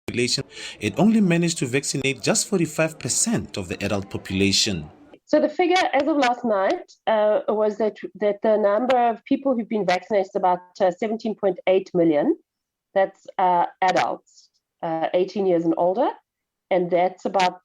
population, it only managed to vaccinate just 45% of the adult population. So the figure as of last night was that the number of people who've been vaccinated is about 17.8 million. That's adults 18 years and older, and that's about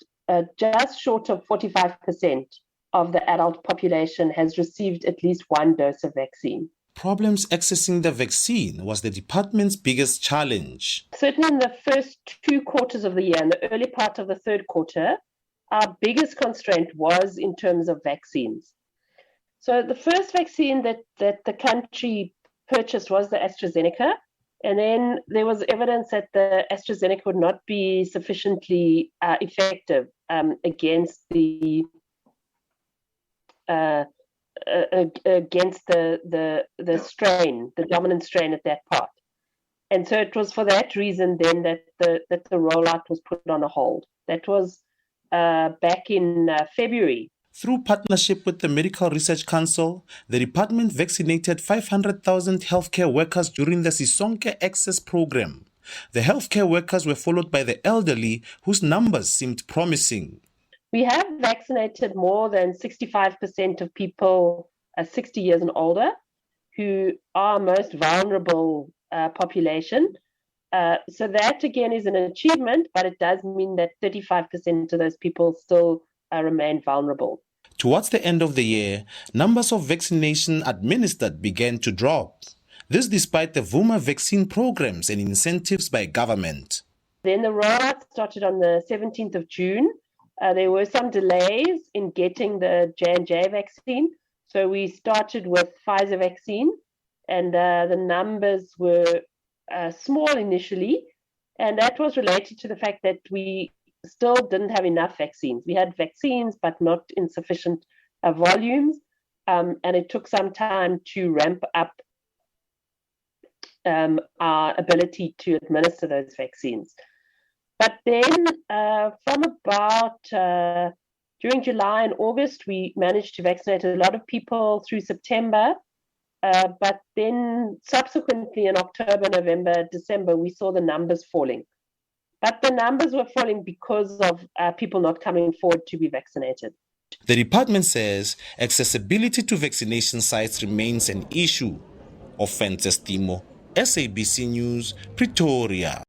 just short of 45% of the adult population has received at least one dose of vaccine. Problems accessing the vaccine was the department's biggest challenge. Certainly in the first 2 quarters of the year, in the early part of the third quarter, our biggest constraint was in terms of vaccines. So the first vaccine that the country purchased was the AstraZeneca, and then there was evidence that the AstraZeneca would not be sufficiently effective against the strain, the dominant strain at that part. And so it was for that reason then that the rollout was put on a hold. That was back in February. Through partnership with the Medical Research Council, the department vaccinated 500,000 healthcare workers during the Sisonke Access program. The healthcare workers were followed by the elderly, whose numbers seemed promising. We have vaccinated more than 65% of people 60 years and older, who are most vulnerable population. So that again is an achievement, but it does mean that 35% of those people still remain vulnerable. Towards the end of the year, numbers of vaccination administered began to drop. This despite the Vuma vaccine programs and incentives by government. Then the rollout started on the 17th of June. There were some delays in getting the J&J vaccine. So we started with Pfizer vaccine, and the numbers were small initially. And that was related to the fact that we still didn't have enough vaccines. We had vaccines, but not in sufficient volumes. And it took some time to ramp up our ability to administer those vaccines. But then from about during July and August, we managed to vaccinate a lot of people through September. But then subsequently in October, November, December, we saw the numbers falling. But the numbers were falling because of people not coming forward to be vaccinated. The department says accessibility to vaccination sites remains an issue. Offenses Timo, SABC News, Pretoria.